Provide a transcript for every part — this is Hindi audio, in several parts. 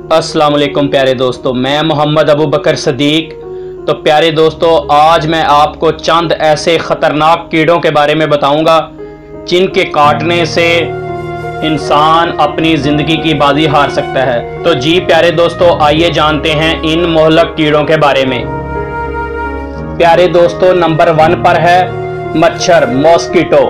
अस्सलाम वालेकुम प्यारे दोस्तों, मैं मोहम्मद अबू बकर सदीक। तो प्यारे दोस्तों, आज मैं आपको चंद ऐसे ख़तरनाक कीड़ों के बारे में बताऊंगा जिनके काटने से इंसान अपनी ज़िंदगी की बाजी हार सकता है। तो जी प्यारे दोस्तों, आइए जानते हैं इन मोहलक कीड़ों के बारे में। प्यारे दोस्तों, नंबर 1 पर है मच्छर, मॉस्किटो।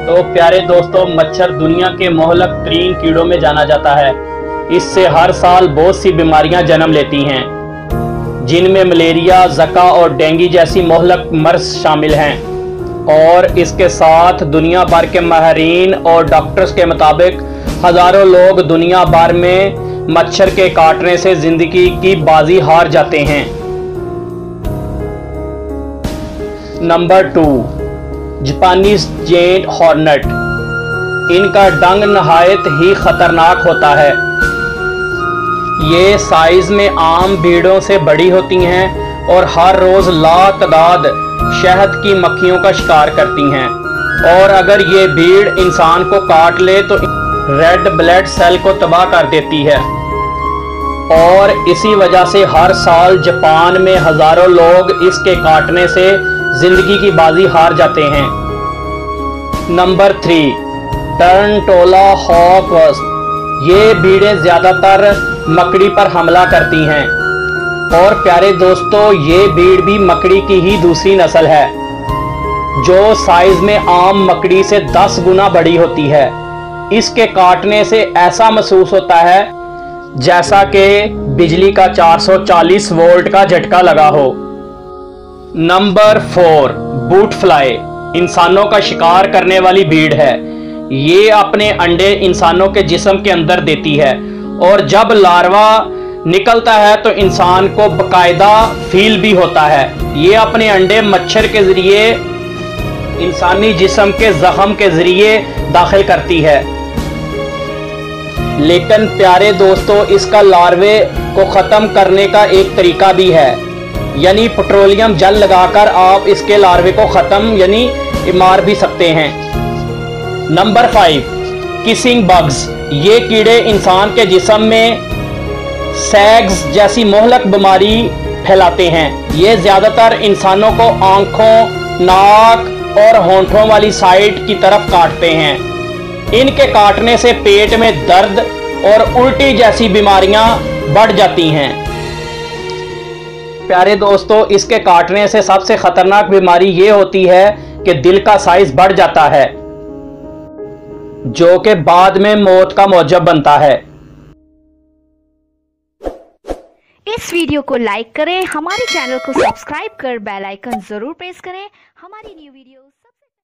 तो प्यारे दोस्तों, मच्छर दुनिया के मोहलक तरीन कीड़ों में जाना जाता है। इससे हर साल बहुत सी बीमारियां जन्म लेती हैं, जिनमें मलेरिया, ज़का और डेंगू जैसी मोहलक मर्ज शामिल हैं। और इसके साथ दुनिया भर के माहिरीन और डॉक्टर्स के मुताबिक हज़ारों लोग दुनिया भर में मच्छर के काटने से ज़िंदगी की बाजी हार जाते हैं। नंबर 2, जापानी जेंट हॉर्नेट। इनका डंग नहायत ही खतरनाक होता है। ये साइज में आम भीड़ों से बड़ी होती हैं और हर रोज लातादाद शहद की मक्खियों का शिकार करती हैं। और अगर ये भीड़ इंसान को काट ले तो रेड ब्लड सेल को तबाह कर देती है। और इसी वजह से हर साल जापान में हजारों लोग इसके काटने से जिंदगी की बाजी हार जाते हैं। Number 3, tarantula hawk wasp. ये भीड़ें ज्यादातर मकड़ी पर हमला करती हैं। और प्यारे दोस्तों, ये भीड़ भी मकड़ी की ही दूसरी नस्ल है, जो साइज में आम मकड़ी से 10 गुना बड़ी होती है। इसके काटने से ऐसा महसूस होता है जैसा कि बिजली का 440 वोल्ट का झटका लगा हो। Number 4, boot fly. इंसानों का शिकार करने वाली भीड़ है। ये अपने अंडे इंसानों के जिस्म के अंदर देती है और जब लार्वा निकलता है तो इंसान को बाकायदा फील भी होता है। ये अपने अंडे मच्छर के जरिए इंसानी जिस्म के जख्म के जरिए दाखिल करती है। लेकिन प्यारे दोस्तों, इसका लार्वे को ख़त्म करने का एक तरीका भी है, यानी पेट्रोलियम जेल लगाकर आप इसके लार्वे को ख़त्म यानी मार भी सकते हैं। Number 5, kissing bugs. ये कीड़े इंसान के जिस्म में सैग्स जैसी मोहलक बीमारी फैलाते हैं। ये ज़्यादातर इंसानों को आंखों, नाक और होंठों वाली साइड की तरफ काटते हैं। इनके काटने से पेट में दर्द और उल्टी जैसी बीमारियां बढ़ जाती हैं। प्यारे दोस्तों, इसके काटने से सबसे खतरनाक बीमारी ये होती है कि दिल का साइज बढ़ जाता है, जो कि बाद में मौत का मौजब बनता है। इस वीडियो को लाइक करें, हमारे चैनल को सब्सक्राइब कर बेल आइकन जरूर प्रेस करें। हमारी न्यू वीडियो